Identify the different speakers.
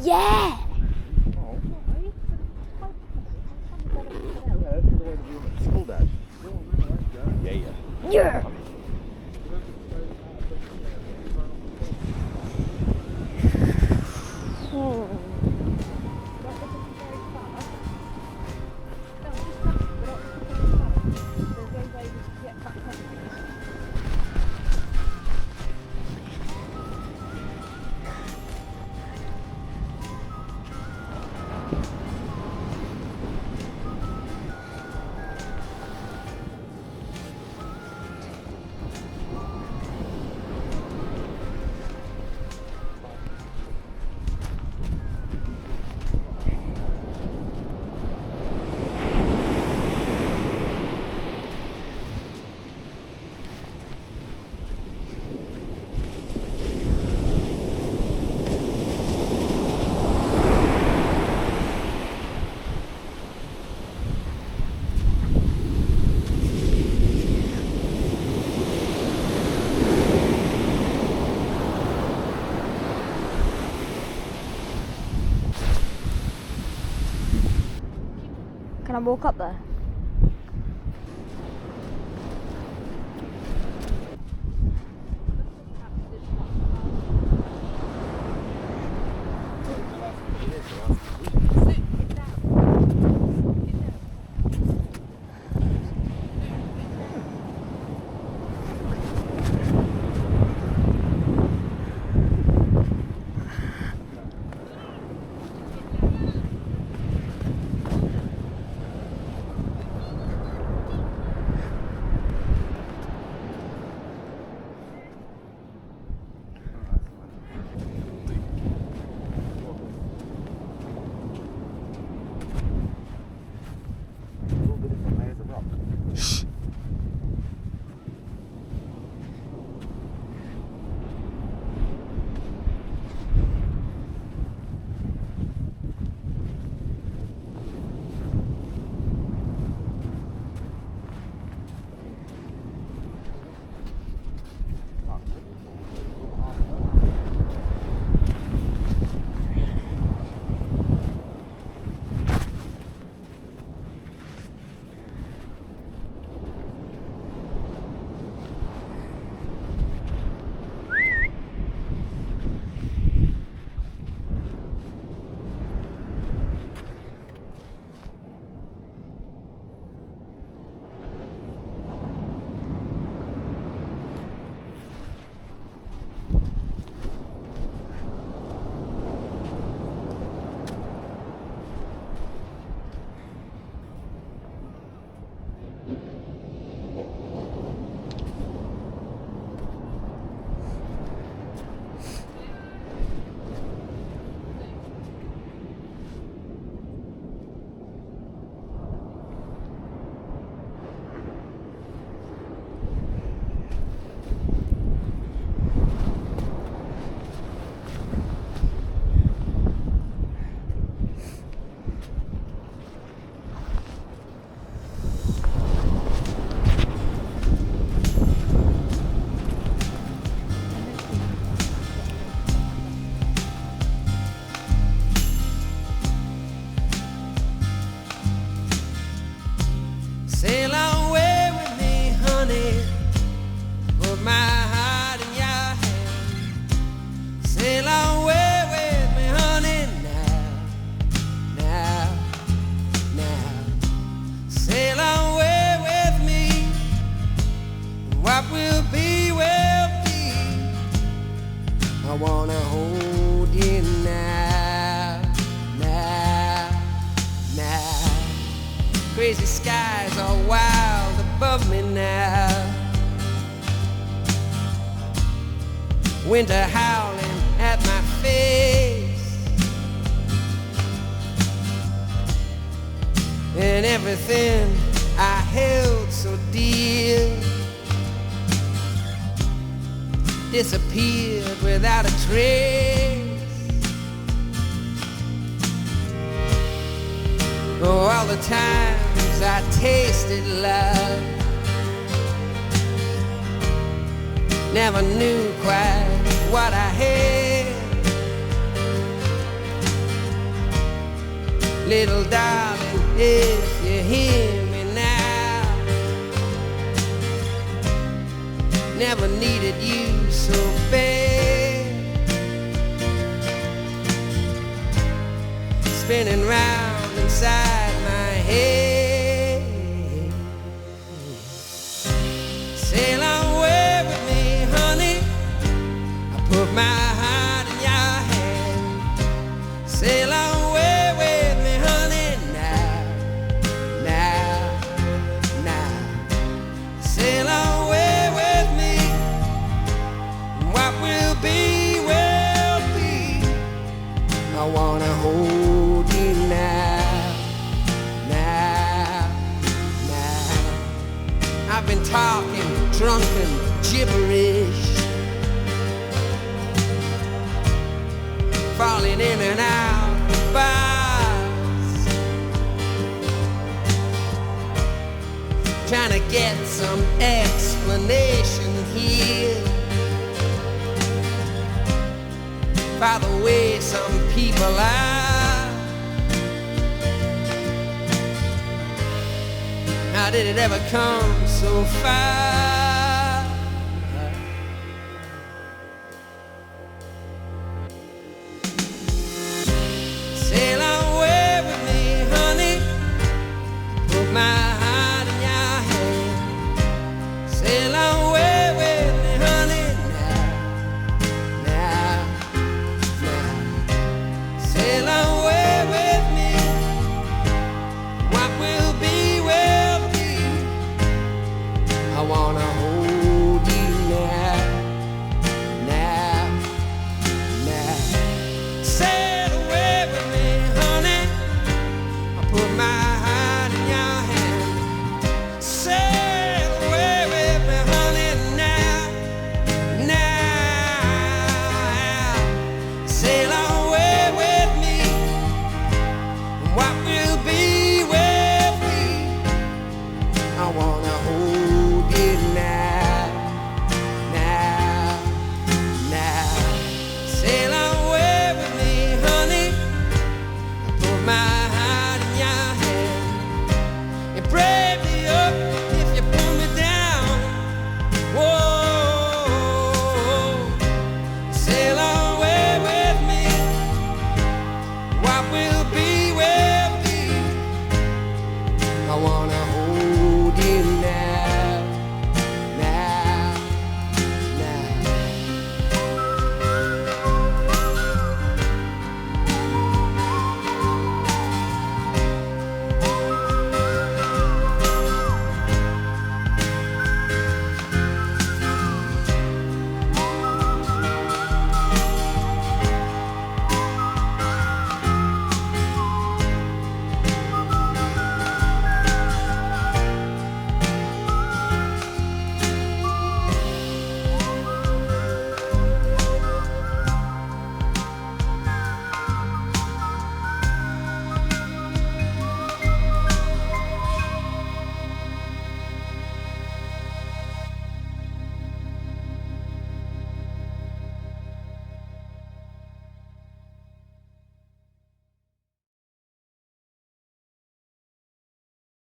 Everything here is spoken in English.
Speaker 1: Yeah. Yeah. Can I walk up there?
Speaker 2: Sail away with me, honey. Put my heart in your hand. Sail away with me, honey, now. Sail away with me. What will be, will be. I wanna hold you now. Crazy skies are wild above me now. Winter howling at my face, and everything I held so dear disappeared without a trace. Oh, all the times I tasted love, never knew quite what I had. little darling, if you hear me now. Never needed you so bad. Spinning round inside my head. Sail away with me, honey. I put my heart in your hand. Sail away with me, honey, now, now, now. Sail away with me. What will be, will be. I wanna hold you now, now, now. I've been talking drunken gibberish, falling in and out of bars, trying to get some explanation here by the way some people are. How did it ever come so far?